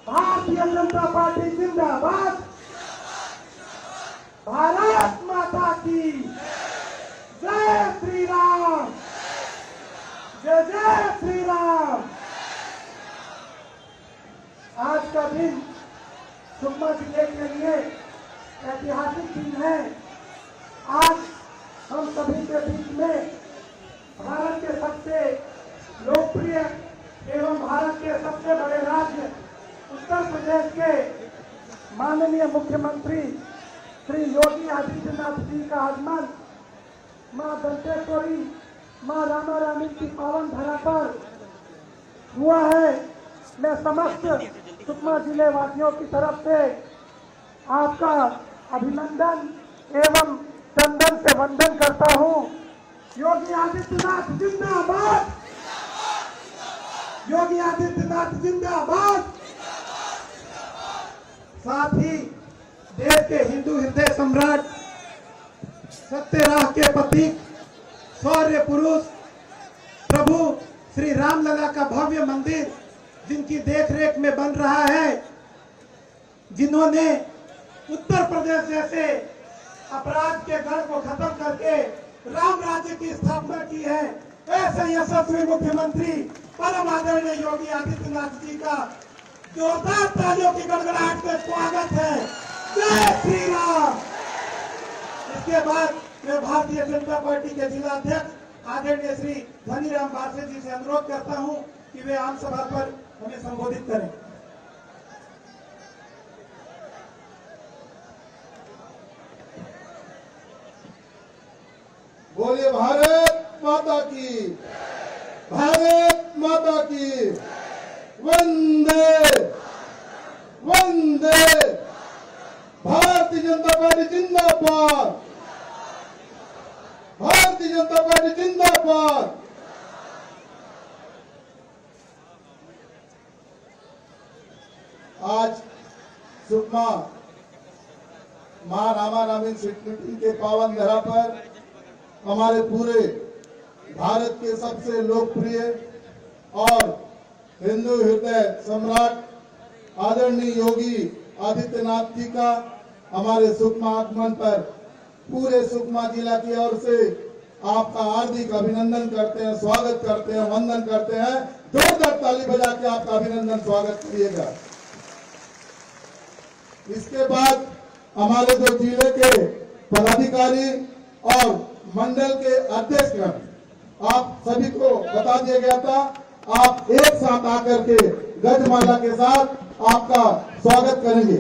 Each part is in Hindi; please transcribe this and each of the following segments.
भारतीय जनता पार्टी जिंदाबाद। भारत माता की जय श्री राम। जय जय श्री राम। आज का दिन सुकमा जिले के लिए ऐतिहासिक दिन है। आज हम सभी के बीच में भारत के सबसे लोकप्रिय एवं भारत के सबसे बड़े राज्य उत्तर प्रदेश के माननीय मुख्यमंत्री श्री योगी आदित्यनाथ जी का आगमन मां दंतेश्वरी, मां रामा रानी की पावन धरा पर हुआ है। मैं समस्त सुकमा जिले वासियों की तरफ से आपका अभिनंदन एवं चंदन से वंदन करता हूं। योगी आदित्यनाथ जिंदाबाद। योगी आदित्यनाथ जिंदाबाद। साथ ही देश के हिंदू हृदय सम्राट, सत्यराह के प्रतीक, शौर्य पुरुष प्रभु श्री रामलला का भव्य मंदिर जिनकी देखरेख में बन रहा है, जिन्होंने उत्तर प्रदेश जैसे अपराध के गढ़ को खत्म करके राम राज्य की स्थापना की है, ऐसे यशस्वी मुख्यमंत्री परम आदरणीय योगी आदित्यनाथ जी का जोरदार तालियों की गड़गड़ाहट में स्वागत है। जय श्री राम। इसके बाद मैं भारतीय जनता पार्टी के जिला अध्यक्ष आदरणीय श्री धनीराम बारसे जी से अनुरोध करता हूं कि वे आम सभा पर हमें संबोधित करें। बोलिए भारत माता की, भारत माता की, वंदे वंदे। भारतीय जनता पार्टी जिंदाबाद। भारतीय जनता पार्टी जिंदाबाद। आज सुकमा मां रामा रामी सिटी के पावन धरा पर हमारे पूरे भारत के सबसे लोकप्रिय और हिंदू हृदय सम्राट आदरणीय योगी आदित्यनाथ जी का हमारे सुकमा आगमन पर पूरे सुकमा जिला की ओर से आपका हार्दिक अभिनंदन करते हैं, स्वागत करते हैं, वंदन करते हैं। जोरदार ताली बजा के आपका अभिनंदन स्वागत करिएगा। इसके बाद हमारे जो जिले के पदाधिकारी और मंडल के अध्यक्ष आप सभी को बता दिया गया था, आप एक साथ आकर के गजमाला के साथ आपका स्वागत करेंगे।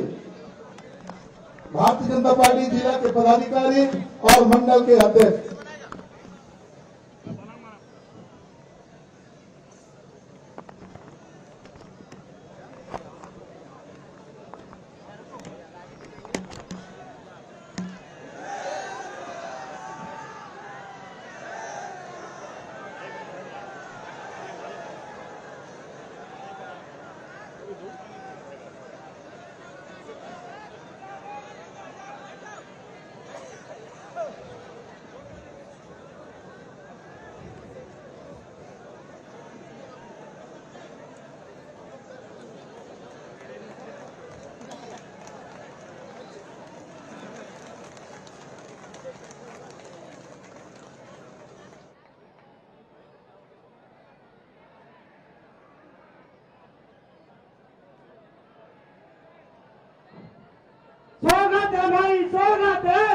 भारतीय जनता पार्टी जिला के पदाधिकारी और मंडल के अध्यक्ष। स्वागत है भाई, स्वागत है,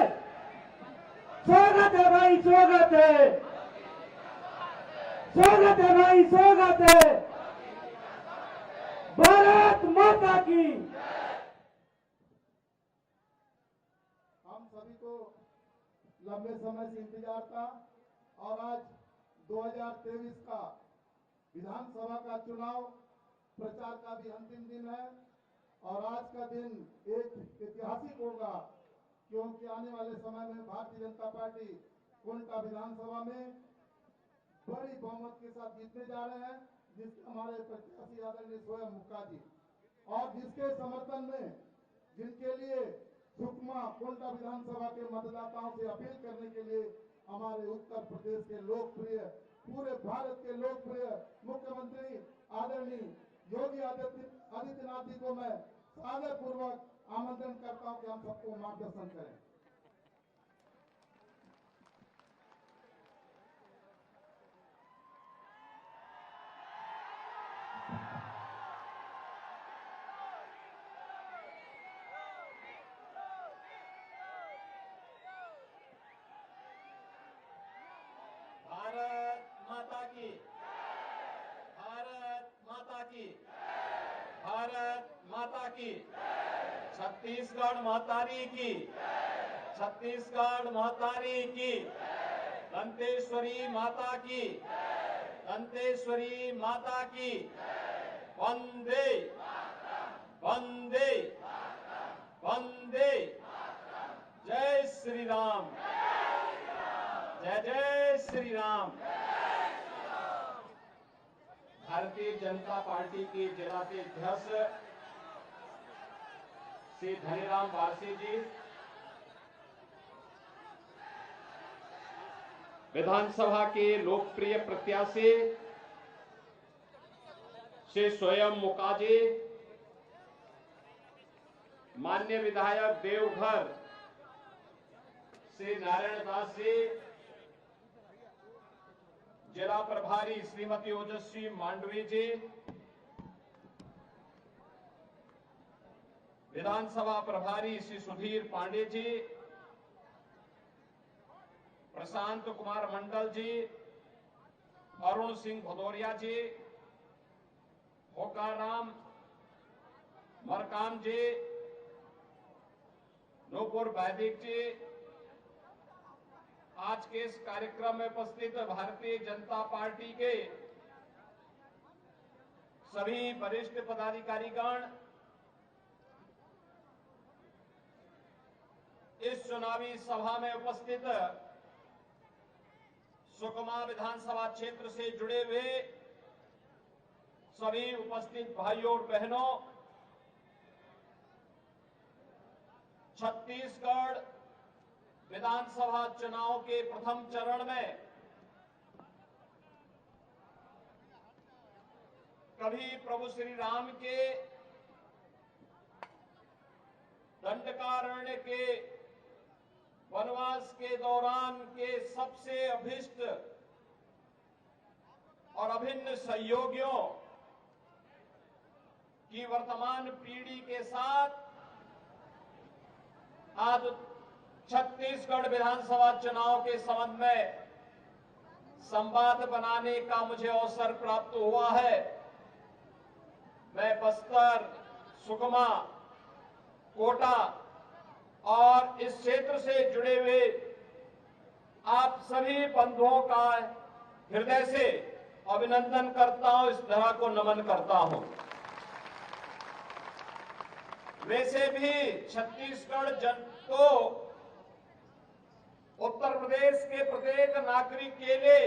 स्वागत है भाई, स्वागत है, स्वागत है भाई, स्वागत है। भारत माता की। हम सभी को लंबे समय से इंतजार था और आज 2023 का विधानसभा का चुनाव प्रचार का भी अंतिम दिन है और आज का दिन एक ऐतिहासिक होगा, क्योंकि आने वाले समय में भारतीय जनता पार्टी कोंटा विधानसभा में बड़ी बहुमत के साथ जीतने जा रहे हैं, जिसके हमारे प्रत्याशी आदरणीय स्वयं मुक्का जी और जिसके समर्थन में जिनके लिए सुकमा कोंटा विधानसभा के मतदाताओं से अपील करने के लिए हमारे उत्तर प्रदेश के लोकप्रिय, पूरे भारत के लोकप्रिय मुख्यमंत्री आदरणीय योगी आदित्यनाथ गांधी को मैं सादर पूर्वक आमंत्रण करता हूं कि हम सबको मार्गदर्शन करें। भारत माता की, भारत माता की, भारत माता की, छत्तीसगढ़ महतारी की, छत्तीसगढ़ महतारी की, दंतेश्वरी माता की, दंतेश्वरी माता की, वंदे वंदे वंदे, जय श्री राम, जय जय श्री राम। भारतीय जनता पार्टी के जिला के अध्यक्ष श्री धनीराम वारसी जी, विधानसभा के लोकप्रिय प्रत्याशी श्री स्वयं मुकाजी, माननीय विधायक देवघर श्री नारायण दास जी, जिला प्रभारी श्रीमती ओजस्वी मांडवी जी, विधानसभा प्रभारी श्री सुधीर पांडे जी, प्रशांत कुमार मंडल जी, अरुण सिंह भदौरिया जी, होकाराम मरकाम जी, नूपुर वैदिक जी, आज के इस कार्यक्रम में उपस्थित भारतीय जनता पार्टी के सभी वरिष्ठ पदाधिकारीगण, इस चुनावी सभा में उपस्थित सुकमा विधानसभा क्षेत्र से जुड़े हुए सभी उपस्थित भाइयों और बहनों, छत्तीसगढ़ विधानसभा चुनाव के प्रथम चरण में कभी प्रभु श्री राम के दंडकारण्य के वनवास के दौरान के सबसे अभिष्ट और अभिन्न सहयोगियों की वर्तमान पीढ़ी के साथ आज छत्तीसगढ़ विधानसभा चुनाव के संबंध में संवाद बनाने का मुझे अवसर प्राप्त हुआ है। मैं बस्तर, सुकमा, कोटा और इस क्षेत्र से जुड़े हुए आप सभी बंधुओं का हृदय से अभिनंदन करता हूं, इस धरा को नमन करता हूं। वैसे भी छत्तीसगढ़ जन को उत्तर प्रदेश के प्रत्येक नागरिक के लिए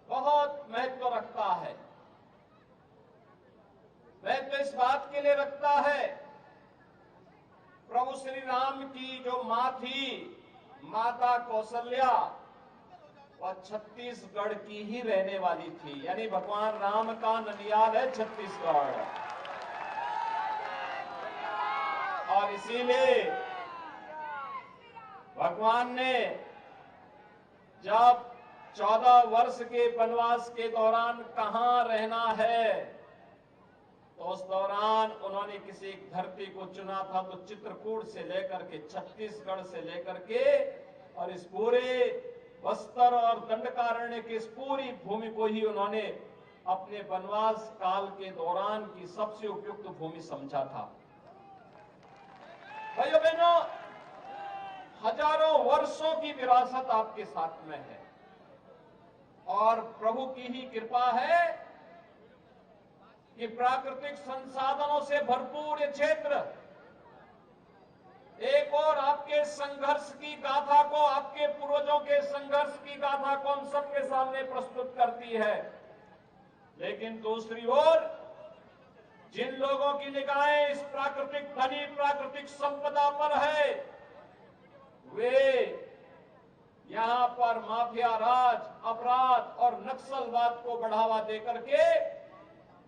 बहुत महत्व रखता है। महत्व इस बात के लिए रखता है, प्रभु श्री राम की जो मां थी, माता कौशल्या, वह छत्तीसगढ़ की ही रहने वाली थी, यानी भगवान राम का ननियाल है छत्तीसगढ़। और इसीलिए भगवान ने जब 14 वर्ष के वनवास के दौरान कहां रहना है, तो उस दौरान उन्होंने किसी एक धरती को चुना था, तो चित्रकूट से लेकर के छत्तीसगढ़ से लेकर के और इस पूरे बस्तर और दंडकारण्य की इस पूरी भूमि को ही उन्होंने अपने वनवास काल के दौरान की सबसे उपयुक्त भूमि समझा था। भाइयों बहनों, हजारों वर्षों की विरासत आपके साथ में है और प्रभु की ही कृपा है कि प्राकृतिक संसाधनों से भरपूर ये क्षेत्र एक और आपके संघर्ष की गाथा को, आपके पूर्वजों के संघर्ष की गाथा को हम सबके सामने प्रस्तुत करती है। लेकिन दूसरी ओर जिन लोगों की निगाहें इस प्राकृतिक धनी प्राकृतिक संपदा पर है, वे यहां पर माफिया राज, अपराध और नक्सलवाद को बढ़ावा देकर के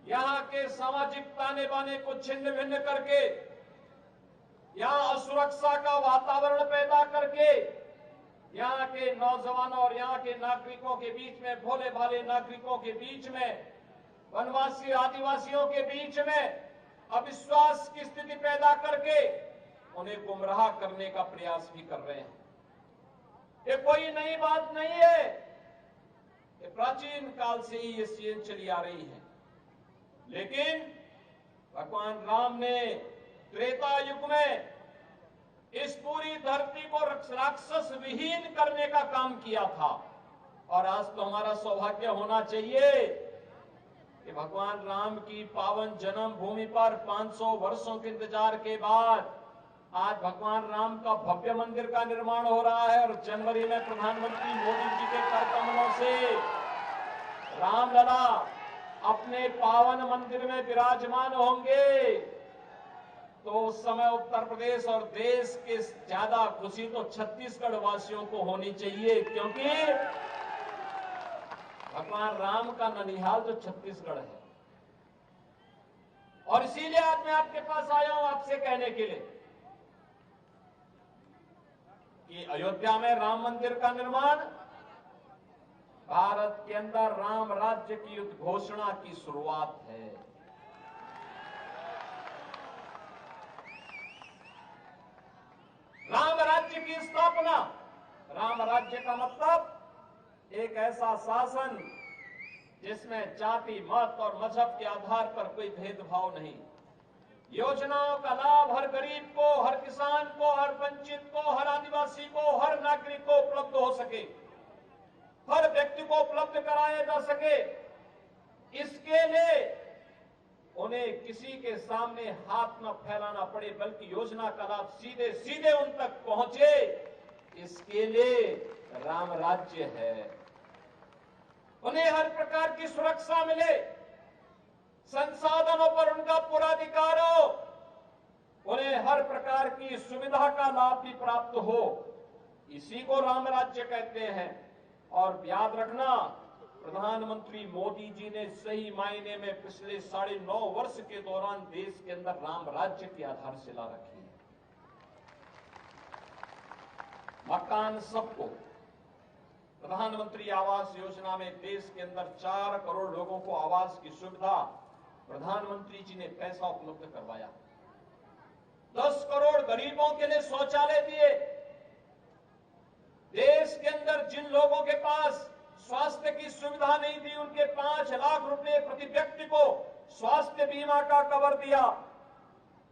यहां के सामाजिक ताने बाने को छिन्न भिन्न करके, यहां असुरक्षा का वातावरण पैदा करके, यहां के नौजवानों और यहां के नागरिकों के बीच में, भोले भाले नागरिकों के बीच में, वनवासी आदिवासियों के बीच में अविश्वास की स्थिति पैदा करके उन्हें गुमराह करने का प्रयास भी कर रहे हैं। ये कोई नई बात नहीं है, ये प्राचीन काल से ही ये चीजें चली आ रही है। लेकिन भगवान राम ने त्रेता युग में इस पूरी धरती को राक्षस विहीन करने का काम किया था, और आज तो हमारा सौभाग्य होना चाहिए कि भगवान राम की पावन जन्मभूमि पर 500 वर्षों के इंतजार के बाद आज भगवान राम का भव्य मंदिर का निर्माण हो रहा है, और जनवरी में प्रधानमंत्री मोदी जी के कर कमलों से रामलला अपने पावन मंदिर में विराजमान होंगे। तो उस समय उत्तर प्रदेश और देश के ज्यादा खुशी तो छत्तीसगढ़ वासियों को होनी चाहिए, क्योंकि भगवान राम का ननिहाल जो छत्तीसगढ़ है। और इसीलिए आज मैं आपके पास आया हूं आपसे कहने के लिए कि अयोध्या में राम मंदिर का निर्माण भारत के अंदर राम राज्य की उद्घोषणा की शुरुआत है। राम राज्य की स्थापना, राम राज्य का मतलब एक ऐसा शासन जिसमें जाति, मत और मजहब के आधार पर कोई भेदभाव नहीं। योजनाओं का लाभ हर गरीब को, हर किसान को, हर वंचित को, हर आदिवासी को, हर नागरिक को उपलब्ध हो सके, हर व्यक्ति को उपलब्ध कराया जा सके। इसके लिए उन्हें किसी के सामने हाथ न फैलाना पड़े, बल्कि योजना का लाभ सीधे सीधे उन तक पहुंचे, इसके लिए राम राज्य है। उन्हें हर प्रकार की सुरक्षा मिले, संसाधनों पर उनका पूरा अधिकार हो, उन्हें हर प्रकार की सुविधा का लाभ भी प्राप्त हो, इसी को राम राज्य कहते हैं। और याद रखना, प्रधानमंत्री मोदी जी ने सही मायने में पिछले 9.5 वर्ष के दौरान देश के अंदर राम राज्य की आधारशिला रखी है। मकान सबको, प्रधानमंत्री आवास योजना में देश के अंदर 4 करोड़ लोगों को आवास की सुविधा प्रधानमंत्री जी ने पैसा उपलब्ध करवाया। 10 करोड़ गरीबों के लिए शौचालय दिए। देश के अंदर जिन लोगों के पास स्वास्थ्य की सुविधा नहीं थी, उनके 5 लाख रुपए प्रति व्यक्ति को स्वास्थ्य बीमा का कवर दिया।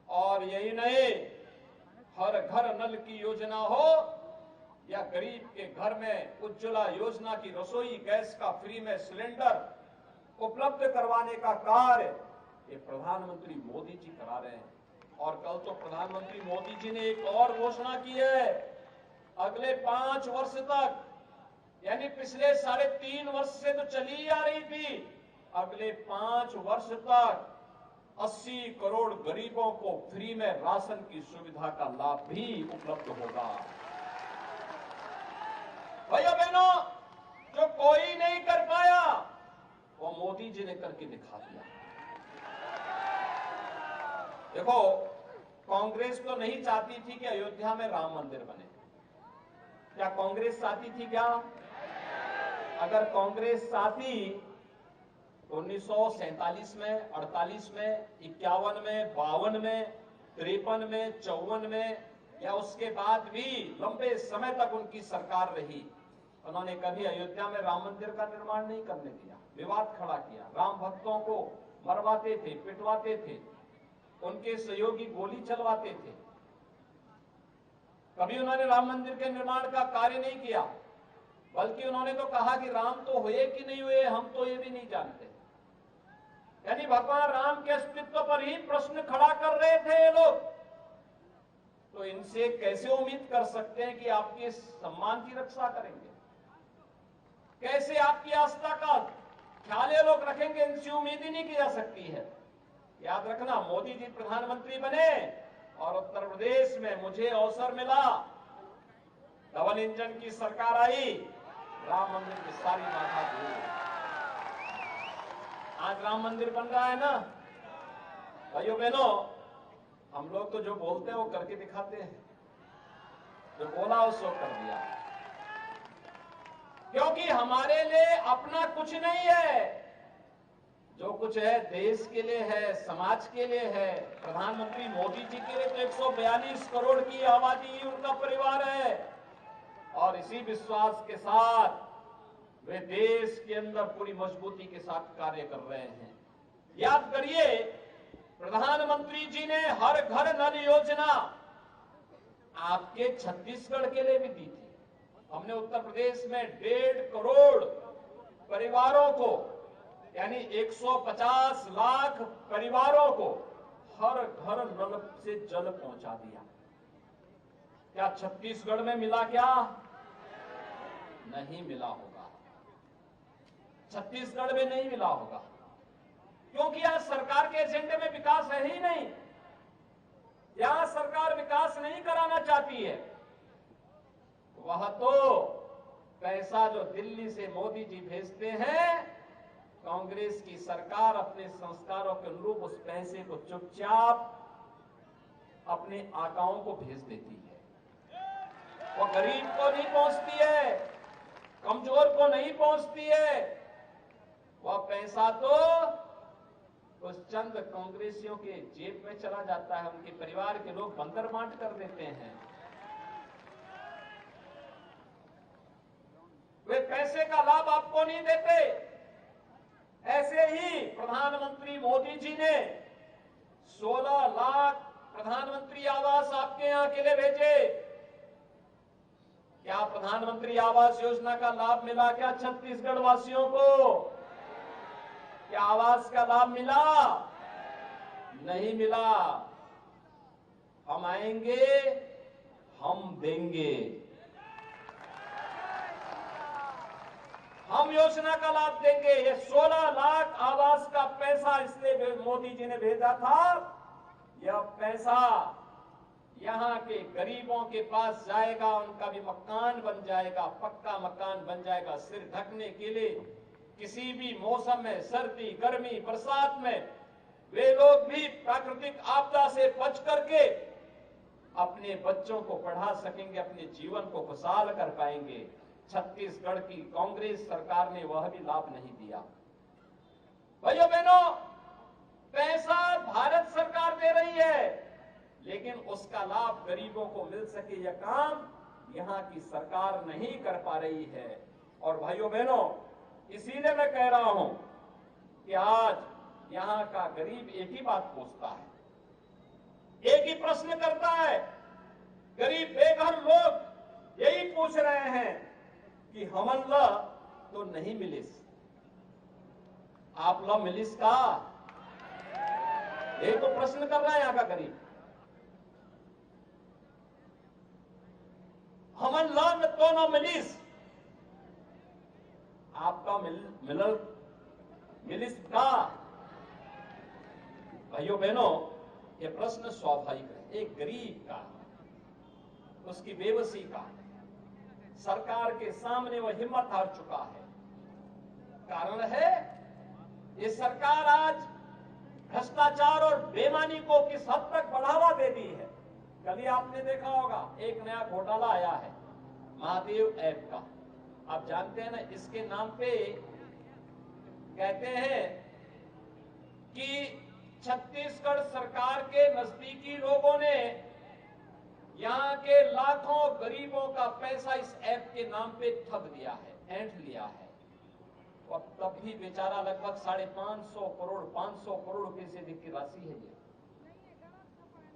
और यही नहीं, हर घर नल की योजना हो या गरीब के घर में उज्ज्वला योजना की रसोई गैस का फ्री में सिलेंडर उपलब्ध करवाने का कार्य ये प्रधानमंत्री मोदी जी करा रहे हैं। और कल तो प्रधानमंत्री मोदी जी ने एक और घोषणा की है, अगले 5 वर्ष तक, यानी पिछले 3.5 वर्ष से तो चली ही आ रही थी, अगले 5 वर्ष तक 80 करोड़ गरीबों को फ्री में राशन की सुविधा का लाभ भी उपलब्ध होगा। भाइयों बहनों, जो कोई नहीं कर पाया वो मोदी जी ने करके दिखा दिया। देखो, कांग्रेस तो नहीं चाहती थी कि अयोध्या में राम मंदिर बने। क्या कांग्रेस चाहती थी क्या? अगर कांग्रेस चाहती तो 1947 में, 48 में, 51 में, 52 में, 53 में, 54 में या उसके बाद भी लंबे समय तक उनकी सरकार रही, उन्होंने कभी अयोध्या में राम मंदिर का निर्माण नहीं करने दिया, विवाद खड़ा किया, राम भक्तों को मरवाते थे, पिटवाते थे, उनके सहयोगी गोली चलवाते थे। कभी उन्होंने राम मंदिर के निर्माण का कार्य नहीं किया, बल्कि उन्होंने तो कहा कि राम तो हुए कि नहीं हुए हम तो ये भी नहीं जानते। यानी भगवान राम के अस्तित्व पर ही प्रश्न खड़ा कर रहे थे ये लोग। तो इनसे कैसे उम्मीद कर सकते हैं कि आपके सम्मान की रक्षा करेंगे, कैसे आपकी आस्था का ख्याल ये लोग रखेंगे, इनसे उम्मीद ही नहीं की जा सकती है। याद रखना, मोदी जी प्रधानमंत्री बने और उत्तर प्रदेश में मुझे अवसर मिला, डबल इंजन की सरकार आई, राम मंदिर की सारी बाधा दूर। आज राम मंदिर बन रहा है ना भाइयों बहनों। हम लोग तो जो बोलते हैं वो करके दिखाते हैं, जो बोला उसको कर दिया, क्योंकि हमारे लिए अपना कुछ नहीं है। जो कुछ है देश के लिए है, समाज के लिए है। प्रधानमंत्री मोदी जी के लिए तो 142 करोड़ की आबादी ही उनका परिवार है, और इसी विश्वास के साथ वे देश के अंदर पूरी मजबूती के साथ कार्य कर रहे हैं। याद करिए, प्रधानमंत्री जी ने हर घर नल योजना आपके छत्तीसगढ़ के लिए भी दी थी। हमने उत्तर प्रदेश में 1.5 करोड़ परिवारों को, यानी 150 लाख परिवारों को हर घर नल से जल पहुंचा दिया। क्या छत्तीसगढ़ में मिला? क्या नहीं मिला होगा, छत्तीसगढ़ में नहीं मिला होगा, क्योंकि यहां सरकार के एजेंडे में विकास है ही नहीं। यहां सरकार विकास नहीं कराना चाहती है। वह तो पैसा जो दिल्ली से मोदी जी भेजते हैं, कांग्रेस की सरकार अपने संस्कारों के अनुरूप उस पैसे को चुपचाप अपने आकाओं को भेज देती है। वो गरीब को नहीं पहुंचती है, कमजोर को नहीं पहुंचती है। वह पैसा तो उस चंद कांग्रेसियों के जेब में चला जाता है, उनके परिवार के लोग बंदर बांट कर देते हैं। वे पैसे का लाभ आपको नहीं देते। ऐसे ही प्रधानमंत्री मोदी जी ने 16 लाख प्रधानमंत्री आवास आपके यहां के लिए भेजे। क्या प्रधानमंत्री आवास योजना का लाभ मिला? क्या छत्तीसगढ़ वासियों को क्या आवास का लाभ मिला? नहीं मिला। हम आएंगे, हम देंगे, हम योजना का लाभ देंगे। ये 16 लाख आवास का पैसा इसलिए मोदी जी ने भेजा था, यह पैसा यहां के गरीबों के पास जाएगा, उनका भी मकान बन जाएगा, पक्का मकान बन जाएगा, सिर ढकने के लिए। किसी भी मौसम में, सर्दी, गर्मी, बरसात में वे लोग भी प्राकृतिक आपदा से बच करके अपने बच्चों को पढ़ा सकेंगे, अपने जीवन को खुशहाल कर पाएंगे। छत्तीसगढ़ की कांग्रेस सरकार ने वह भी लाभ नहीं दिया। भाइयों बहनों, पैसा भारत सरकार दे रही है, लेकिन उसका लाभ गरीबों को मिल सके यह काम यहां की सरकार नहीं कर पा रही है। और भाइयों बहनों, इसीलिए मैं कह रहा हूं कि आज यहां का गरीब एक ही बात पूछता है, एक ही प्रश्न करता है। गरीब बेघर लोग यही पूछ रहे हैं कि हमन ला तो नहीं मिलिस, आप ला मिलिस का? एक तो प्रश्न कर रहा है यहां का गरीब। हमन ला तो न मिलिस, आपका मिलिस का? भाइयों बहनों, यह प्रश्न स्वाभाविक है। एक गरीब का, उसकी बेबसी का, सरकार के सामने वह हिम्मत हार चुका है। कारण है, ये सरकार आज भ्रष्टाचार और बेईमानी को किस हद तक बढ़ावा दे दी है। कल ही आपने देखा होगा, एक नया घोटाला आया है महादेव ऐप का। आप जानते हैं ना, इसके नाम पे कहते हैं कि छत्तीसगढ़ सरकार के नजदीकी लोगों ने यहां के लाखों गरीबों का पैसा इस ऐप के नाम पे ठग दिया है, ऐंठ लिया है। और तब भी बेचारा लगभग 550 करोड़ रुपए से अधिक की राशि है ये।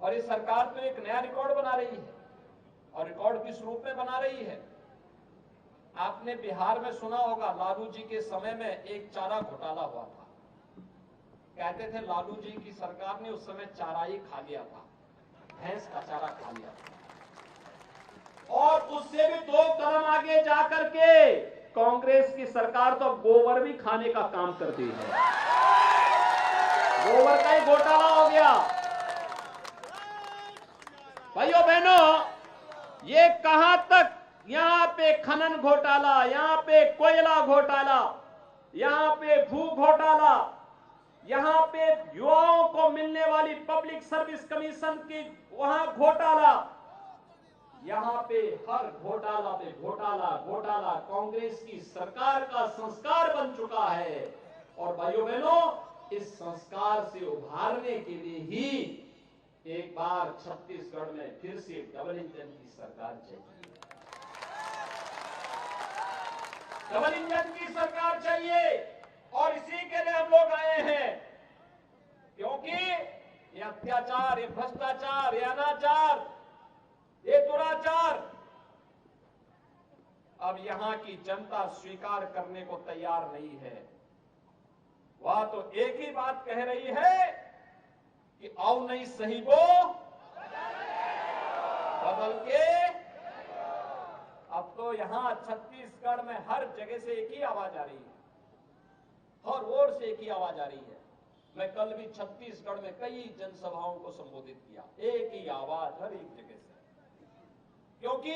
और ये सरकार तो एक नया रिकॉर्ड बना रही है, और रिकॉर्ड किस रूप में बना रही है? आपने बिहार में सुना होगा, लालू जी के समय में एक चारा घोटाला हुआ था। कहते थे लालू जी की सरकार ने उस समय चारा ही खा लिया था, भैंस का चारा खा लिया था। और उससे भी 2 कदम आगे जाकर के कांग्रेस की सरकार तो गोबर भी खाने का काम करती है। गोबर का ही घोटाला हो गया। भाइयों बहनों, ये कहां तक? यहां पे खनन घोटाला, यहां पे कोयला घोटाला, यहां पे भू घोटाला, यहां पे युवाओं को मिलने वाली पब्लिक सर्विस कमीशन की वहां घोटाला, यहां पे हर घोटाला पे घोटाला घोटाला कांग्रेस की सरकार का संस्कार बन चुका है। और भाइयों बहनों, इस संस्कार से उभारने के लिए ही एक बार छत्तीसगढ़ में फिर से डबल इंजन की सरकार चाहिए। डबल इंजन की सरकार चाहिए और इसी के लिए हम लोग आए हैं, क्योंकि ये अत्याचार, ये भ्रष्टाचार, ये अनाचार, ये दुराचार अब यहां की जनता स्वीकार करने को तैयार नहीं है। वह तो एक ही बात कह रही है कि आओ नहीं सही वो बदल के। अब तो यहां छत्तीसगढ़ में हर जगह से एक ही आवाज आ रही है, हर ओर से एक ही आवाज आ रही है। मैं कल भी छत्तीसगढ़ में कई जनसभाओं को संबोधित किया, एक ही आवाज हर एक जगह से, क्योंकि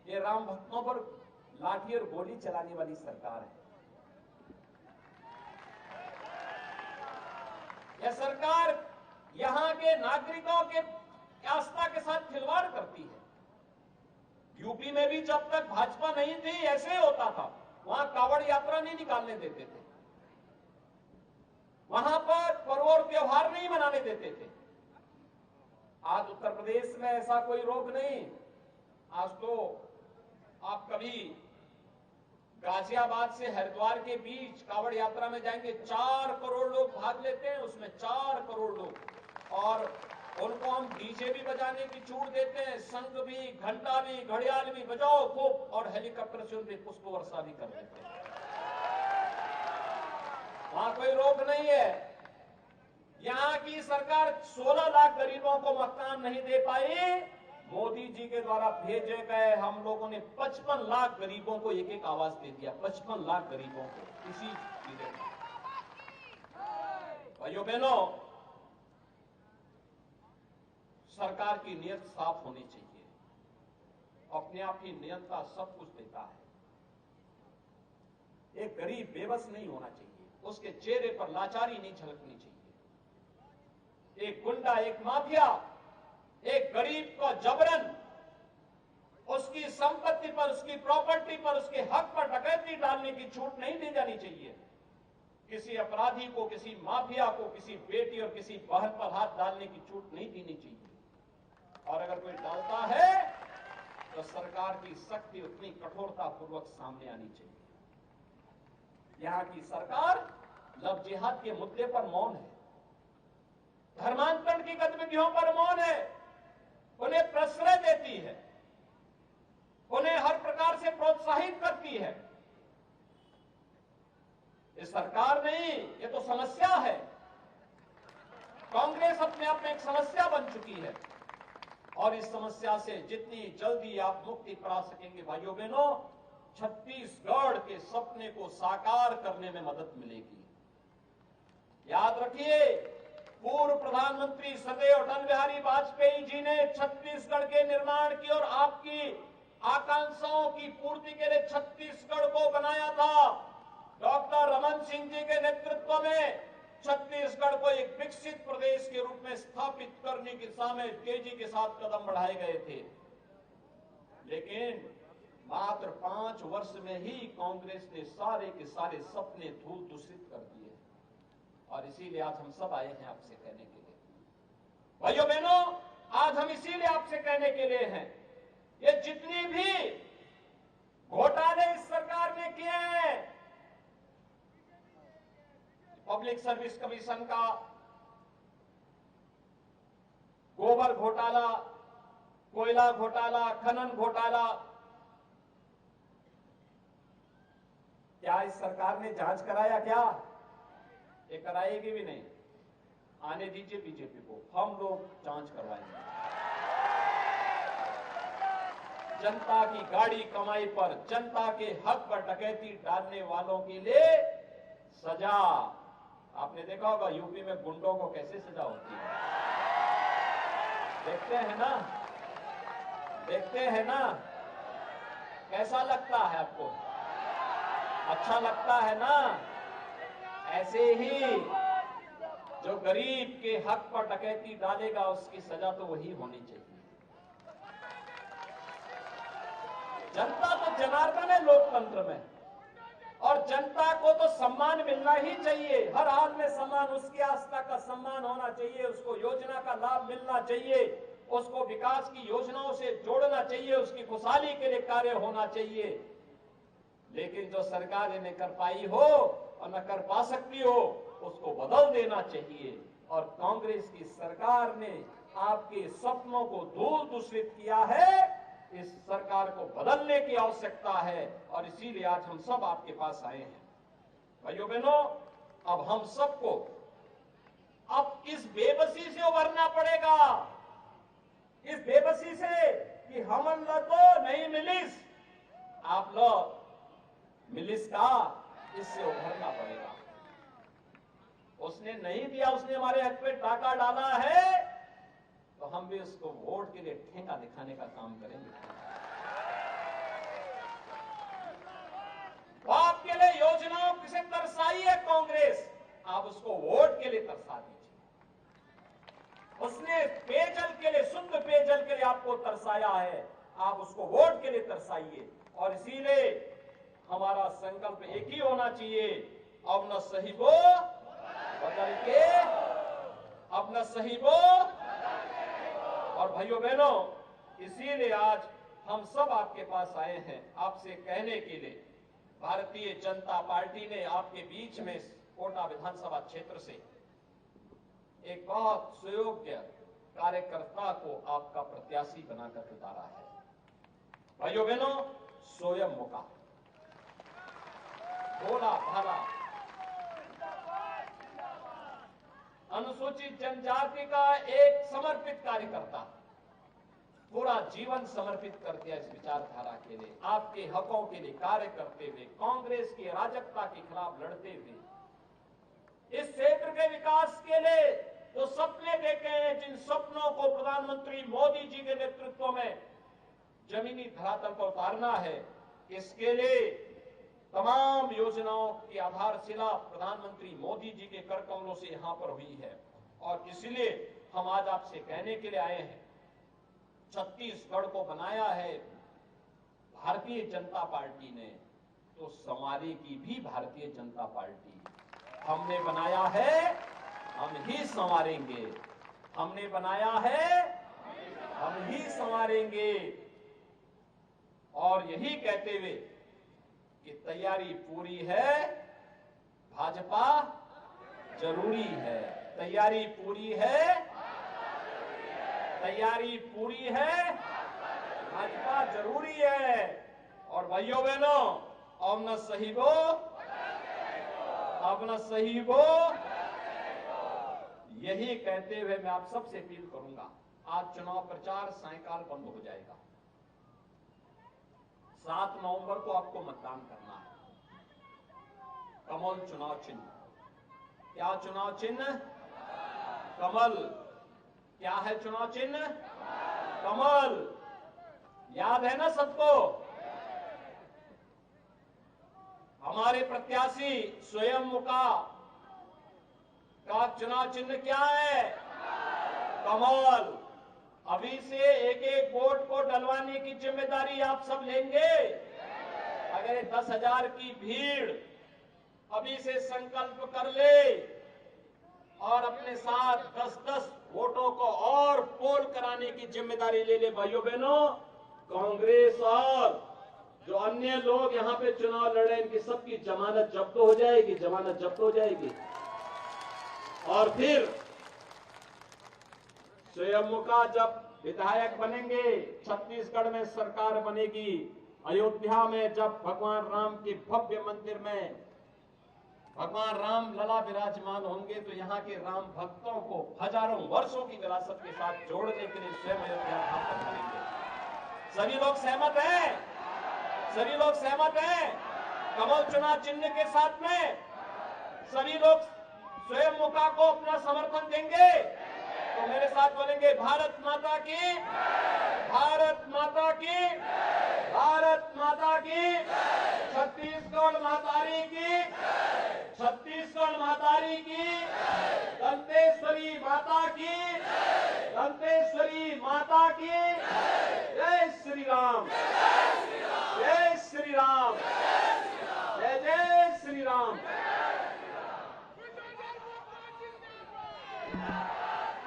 ये राम भक्तों पर लाठी और गोली चलाने वाली सरकार है। यह सरकार यहां के नागरिकों के आस्था के साथ खिलवाड़ करती है। यूपी में भी जब तक भाजपा नहीं थी ऐसे ही होता था, वहां कावड़ यात्रा नहीं निकालने देते थे, वहां पर पर्व और त्योहार नहीं मनाने देते थे। आज उत्तर प्रदेश में ऐसा कोई रोक नहीं। आज तो आप कभी गाजियाबाद से हरिद्वार के बीच कावड़ यात्रा में जाएंगे, 4 करोड़ लोग भाग लेते हैं, उसमें 4 करोड़ लोग, और उनको हम डीजे भी बजाने की छूट देते हैं, शंख भी, घंटा भी, घड़ियाल भी बजाओ खूब, और हेलीकॉप्टर से उनकी पुष्प वर्षा भी कर देते हैं। वहां कोई रोक नहीं है। यहां की सरकार 16 लाख गरीबों को मकान नहीं दे पाई। मोदी जी के द्वारा भेजे गए हम लोगों ने 55 लाख गरीबों को एक एक आवास दे दिया, 55 लाख गरीबों को इसी चीजें। भाइयों बहनों, सरकार की नीयत साफ होनी चाहिए। अपने आप की नियंत्रण सब कुछ देता है। एक गरीब बेबस नहीं होना चाहिए, उसके चेहरे पर लाचारी नहीं झलकनी चाहिए। एक गुंडा, एक माफिया, एक गरीब को जबरन उसकी संपत्ति पर, उसकी प्रॉपर्टी पर, उसके हक पर डकैती डालने की छूट नहीं दी जानी चाहिए। किसी अपराधी को, किसी माफिया को, किसी बेटी और किसी बहन पर हाथ डालने की छूट नहीं देनी चाहिए। और अगर कोई डालता है तो सरकार की सख्ती उतनी कठोरता पूर्वक सामने आनी चाहिए। यहां की सरकार लव जिहाद के मुद्दे पर मौन है, धर्मांतरण की गतिविधियों पर मौन है, उन्हें प्रश्रय देती है, उन्हें हर प्रकार से प्रोत्साहित करती है। ये सरकार नहीं, ये तो समस्या है। कांग्रेस अपने आप में एक समस्या बन चुकी है, और इस समस्या से जितनी जल्दी आप मुक्ति पा सकेंगे भाइयों बहनों, छत्तीसगढ़ के सपने को साकार करने में मदद मिलेगी। याद रखिए, पूर्व प्रधानमंत्री सदैव अटल बिहारी वाजपेयी जी ने छत्तीसगढ़ के निर्माण की और आपकी आकांक्षाओं की पूर्ति के लिए छत्तीसगढ़ को बनाया था। डॉक्टर रमन सिंह जी के नेतृत्व में छत्तीसगढ़ को एक विकसित प्रदेश के रूप में स्थापित करने की दिशा में तेजी के साथ कदम बढ़ाए गए थे, लेकिन मात्र 5 वर्ष में ही कांग्रेस ने सारे के सारे सपने धूल दूषित कर दिए। और इसीलिए आज हम सब आए हैं आपसे कहने के लिए, भाइयों बहनों, आज हम इसीलिए आपसे कहने के लिए हैं, ये जितनी भी घोटाले इस सरकार ने किए हैं, पब्लिक सर्विस कमीशन का गोबर घोटाला, कोयला घोटाला, खनन घोटाला, क्या इस सरकार ने जांच कराया? क्या ये कराएगी भी नहीं। आने दीजिए बीजेपी को, हम लोग जांच करवाएंगे। जनता की गाड़ी कमाई पर, जनता के हक पर डकैती डालने वालों के लिए सजा। आपने देखा होगा यूपी में गुंडों को कैसे सजा होती है, देखते हैं ना, देखते हैं ना, कैसा लगता है आपको? अच्छा लगता है ना? ऐसे ही जो गरीब के हक पर डकैती डालेगा उसकी सजा तो वही होनी चाहिए। जनता तो जनार्दन है लोकतंत्र में, और जनता को तो सम्मान मिलना ही चाहिए। हर हाल में सम्मान, उसकी आस्था का सम्मान होना चाहिए, उसको योजना का लाभ मिलना चाहिए, उसको विकास की योजनाओं से जोड़ना चाहिए, उसकी खुशहाली के लिए कार्य होना चाहिए। लेकिन जो सरकार इन्हें कर पाई हो और न कर पा सकती हो, उसको बदल देना चाहिए। और कांग्रेस की सरकार ने आपके सपनों को धूल दूषित किया है। इस सरकार को बदलने की आवश्यकता है, और इसीलिए आज हम सब आपके पास आए हैं। भाइयों बहनों, अब हम सबको अब इस बेबसी से उभरना पड़ेगा, इस बेबसी से कि हमन लो तो नहीं मिलिस, आप लो मिलिस का, इससे उभरना पड़ेगा। उसने नहीं दिया, उसने हमारे हक पे डाका डाला है, तो हम भी उसको वोट के लिए ठेका दिखाने का काम करेंगे। आपके लिए योजनाओं किसे तरसाई है कांग्रेस, आप उसको वोट के लिए तरसा दीजिए। उसने पेयजल के लिए, शुद्ध पेयजल के लिए आपको तरसाया है, आप उसको वोट के लिए तरसाइए। और इसीलिए हमारा संकल्प एक ही होना चाहिए, अब न सही वो बदल के, अब न सही वो। और भाइयों बहनों, इसीलिए आज हम सब आपके पास आए हैं, आपसे कहने के लिए, भारतीय जनता पार्टी ने आपके बीच में कोटा विधानसभा क्षेत्र से एक बहुत सुयोग्य कार्यकर्ता को आपका प्रत्याशी बनाकर उतारा है। भाइयों बहनों, स्वयं मुका, भोला भाला, अनुसूचित जनजाति का एक समर्पित कार्यकर्ता, पूरा जीवन समर्पित कर दिया इस विचारधारा के लिए, आपके हकों के लिए कार्य करते हुए, कांग्रेस की अराजकता के खिलाफ लड़ते हुए, इस क्षेत्र के विकास के लिए जो सपने देखे हैं, जिन सपनों को प्रधानमंत्री मोदी जी के नेतृत्व में जमीनी धरातल पर उतारना है, इसके लिए तमाम योजनाओं की आधारशिला प्रधानमंत्री मोदी जी के कर कमलों से यहां पर हुई है। और इसलिए हम आज आपसे कहने के लिए आए हैं, छत्तीसगढ़ को बनाया है भारतीय जनता पार्टी ने, तो संवारेगी भी भारतीय जनता पार्टी। हमने बनाया है, हम ही संवारेंगे, हमने बनाया है, हम ही संवारेंगे। और यही कहते हुए कि तैयारी पूरी है, भाजपा जरूरी है, तैयारी पूरी है, तैयारी पूरी है, भाजपा जरूरी है। और भाइयों बहनों, अब न सही वो, अब न सही वो, यही कहते हुए मैं आप सबसे अपील करूंगा, आज चुनाव प्रचार सायंकाल बंद हो जाएगा। 7 नवंबर को आपको मतदान करना है। कमल चुनाव चिन्ह, क्या चुनाव चिन्ह? कमल। क्या है चुनाव चिन्ह? कमल। याद है ना सबको? हमारे प्रत्याशी स्वयं मुका का चुनाव चिन्ह क्या है? कमल। अभी से एक एक वोट को डलवाने की जिम्मेदारी आप सब लेंगे। अगर 10,000 की भीड़ अभी से संकल्प कर ले और अपने साथ 10-10 वोटों को और पोल कराने की जिम्मेदारी ले ले भाइयों बहनों, कांग्रेस और जो अन्य लोग यहाँ पे चुनाव लड़ रहे हैं, इनकी सबकी जमानत जब्त हो जाएगी, जमानत जब्त हो जाएगी। और फिर स्वयं मुका जब विधायक बनेंगे, छत्तीसगढ़ में सरकार बनेगी, अयोध्या में जब भगवान राम के भव्य मंदिर में भगवान राम लला विराजमान होंगे, तो यहाँ के राम भक्तों को हजारों वर्षों की विरासत के साथ जोड़ने के लिए स्वयं अयोध्या धाम पर करेंगे। सभी लोग सहमत हैं? सभी लोग सहमत हैं? कमल चुनाव चिन्ह के साथ में सभी लोग स्वयं मुका को अपना समर्थन देंगे? तो मेरे साथ बोलेंगे, भारत माता की, भारत माता की, भारत माता की, छत्तीसगढ़ मातारी की, छत्तीसगढ़ मातारी की। दंतेश्वरी माता की, दंतेश्वरी माता की जय श्री राम, जय श्री राम, जय जय श्री राम।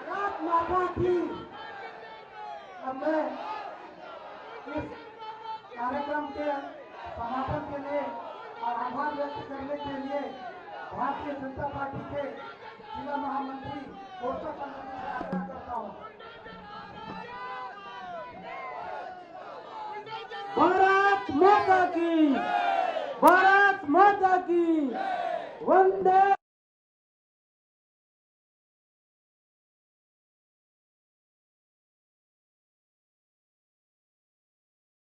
भारत माता की। अब मैं इस कार्यक्रम के समापन के लिए और आभार व्यक्त करने के लिए भारतीय जनता पार्टी के जिला महामंत्री मोर्चा संगठन से आग्रह करता हूँ। भारत माता की, भारत माता की, वंदे